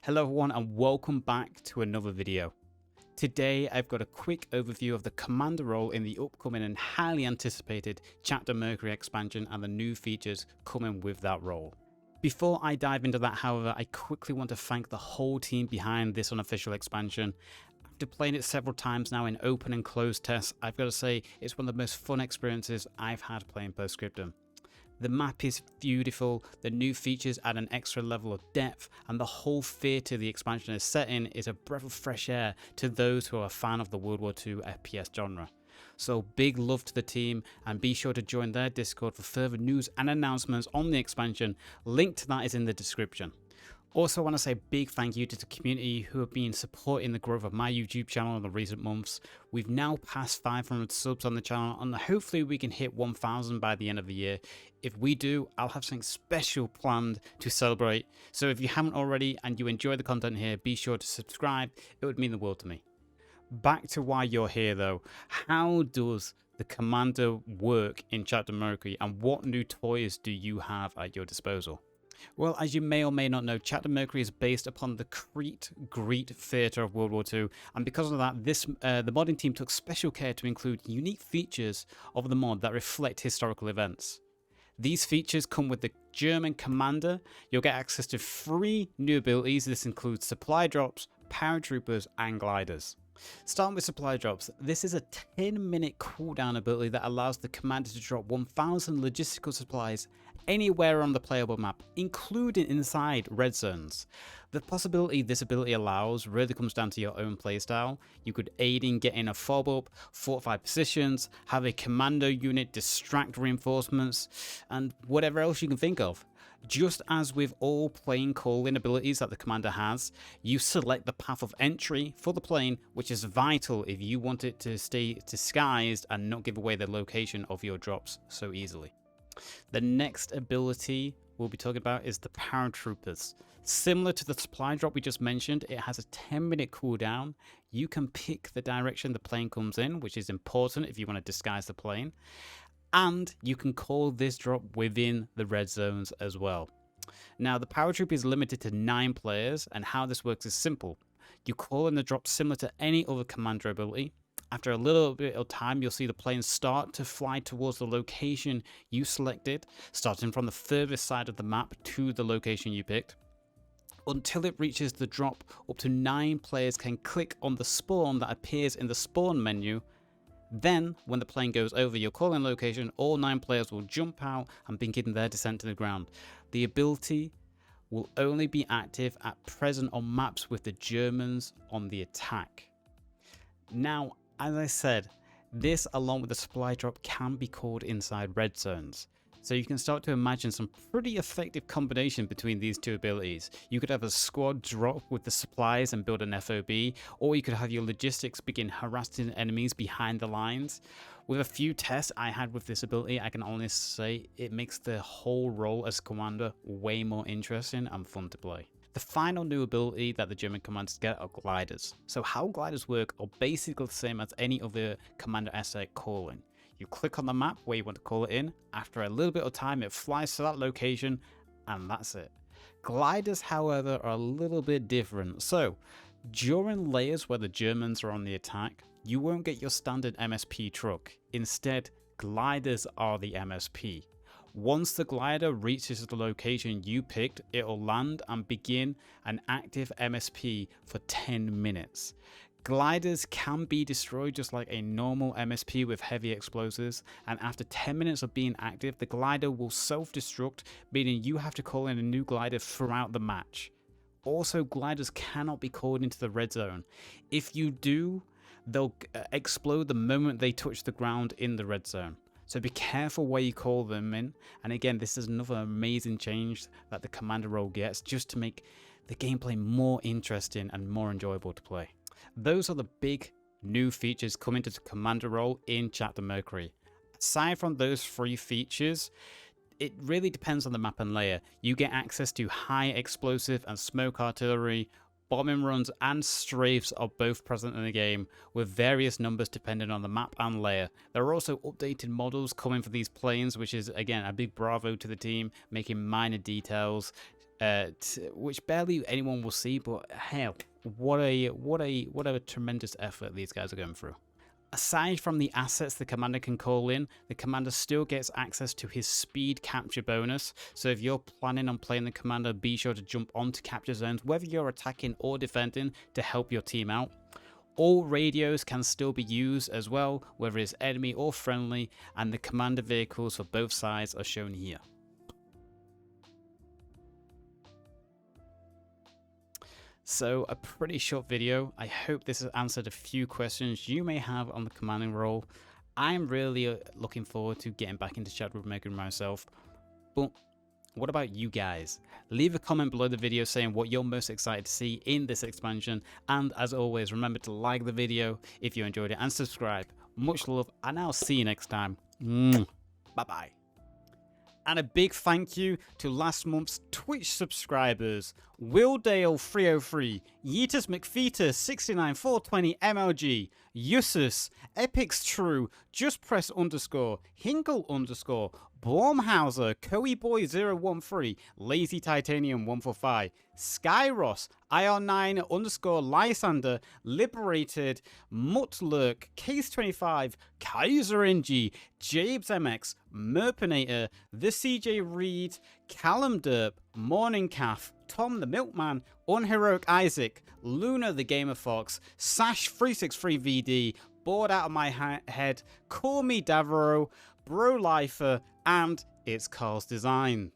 Hello everyone and welcome back to another video. Today I've got a quick overview of the commander role in the upcoming and highly anticipated Chapter Mercury expansion and the new features coming with that role. Before I dive into that, however, I quickly want to thank the whole team behind this unofficial expansion. After playing it several times now in open and closed tests, I've got to say it's one of the most fun experiences I've had playing Post Scriptum. The map is beautiful, the new features add an extra level of depth, and the whole theatre the expansion is set in is a breath of fresh air to those who are a fan of the World War II FPS genre. So big love to the team, and be sure to join their Discord for further news and announcements on the expansion. Link to that is in the description. Also want to say a big thank you to the community who have been supporting the growth of my YouTube channel in the recent months. We've now passed 500 subs on the channel and hopefully we can hit 1000 by the end of the year. If we do, I'll have something special planned to celebrate. So if you haven't already and you enjoy the content here, be sure to subscribe. It would mean the world to me. Back to why you're here though. How does the commander work in Chapter Mercury and what new toys do you have at your disposal? Well, as you may or may not know, Chapter Mercury is based upon the Crete Greek theatre of World War II, and because of that, the modding team took special care to include unique features of the mod that reflect historical events. These features come with the German commander. You'll get access to 3 new abilities. This includes supply drops, paratroopers, and gliders. Starting with supply drops, this is a 10-minute cooldown ability that allows the commander to drop 1000 logistical supplies anywhere on the playable map, including inside red zones. The possibility this ability allows really comes down to your own playstyle. You could aid in getting a fob up, fortify positions, have a commando unit distract reinforcements, and whatever else you can think of. Just as with all plane calling abilities that the commander has, you select the path of entry for the plane, which is vital if you want it to stay disguised and not give away the location of your drops so easily. The next ability we'll be talking about is the Paratroopers. Similar to the supply drop we just mentioned, it has a 10-minute cooldown. You can pick the direction the plane comes in, which is important if you want to disguise the plane. And you can call this drop within the red zones as well. Now, the Paratrooper is limited to 9 players, and how this works is simple. You call in the drop similar to any other commander ability. After a little bit of time, you'll see the plane start to fly towards the location you selected, starting from the furthest side of the map to the location you picked. Until it reaches the drop, up to 9 players can click on the spawn that appears in the spawn menu. Then, when the plane goes over your calling location, all 9 players will jump out and begin their descent to the ground. The ability will only be active at present on maps with the Germans on the attack. Now, as I said, this along with the supply drop can be called inside red zones. So you can start to imagine some pretty effective combination between these two abilities. You could have a squad drop with the supplies and build an FOB, or you could have your logistics begin harassing enemies behind the lines. With a few tests I had with this ability, I can honestly say it makes the whole role as commander way more interesting and fun to play. The final new ability that the German commanders get are gliders. So how gliders work are basically the same as any other commander asset calling. You click on the map where you want to call it in. After a little bit of time, it flies to that location, and that's it. Gliders, however, are a little bit different. So, during layers where the Germans are on the attack, you won't get your standard MSP truck. Instead, gliders are the MSP. Once the glider reaches the location you picked, it'll land and begin an active MSP for 10 minutes. Gliders can be destroyed just like a normal MSP with heavy explosives, and after 10 minutes of being active, the glider will self-destruct, meaning you have to call in a new glider throughout the match. Also, gliders cannot be called into the red zone. If you do, they'll explode the moment they touch the ground in the red zone. So be careful where you call them in, and again, this is another amazing change that the commander role gets just to make the gameplay more interesting and more enjoyable to play. Those are the big new features coming to the commander role in Chapter Mercury. Aside from those 3 features, it really depends on the map and layer. You get access to high explosive and smoke artillery, bombing runs and strafes are both present in the game, with various numbers depending on the map and layer. There are also updated models coming for these planes, which is again a big bravo to the team, making minor details which barely anyone will see, but hell, what a tremendous effort these guys are going through. Aside from the assets the commander can call in, the commander still gets access to his speed capture bonus. So if you're planning on playing the commander, be sure to jump onto capture zones, whether you're attacking or defending, to help your team out. All radios can still be used as well, whether it's enemy or friendly, and the commander vehicles for both sides are shown here. So a pretty short video. I hope this has answered a few questions you may have on the commanding role. I'm really looking forward to getting back into Chapter Mercury myself. But what about you guys? Leave a comment below the video saying what you're most excited to see in this expansion. And as always, remember to like the video if you enjoyed it and subscribe. Much love, and I'll see you next time. Bye-bye. And a big thank you to last month's Twitch subscribers: Willdale303, Yeetus McFetus 69420 MLG, Yusus, Epics True, Just Press _, Hinkle _, Blomhauser, Coeyboy013, Lazy Titanium 145, Skyros, IR9 _ Lysander, Liberated, Mutlurk, Case25, Kaiser NG, Jabes MX, Merpinator, The CJ Reed, Callum Derp, Morning Calf, Tom the Milkman, Unheroic Isaac, Luna the Gamer Fox, Sash363VD, Bored Out of My Head, Call Me Davro, Bro Lifer, and It's Carl's Design.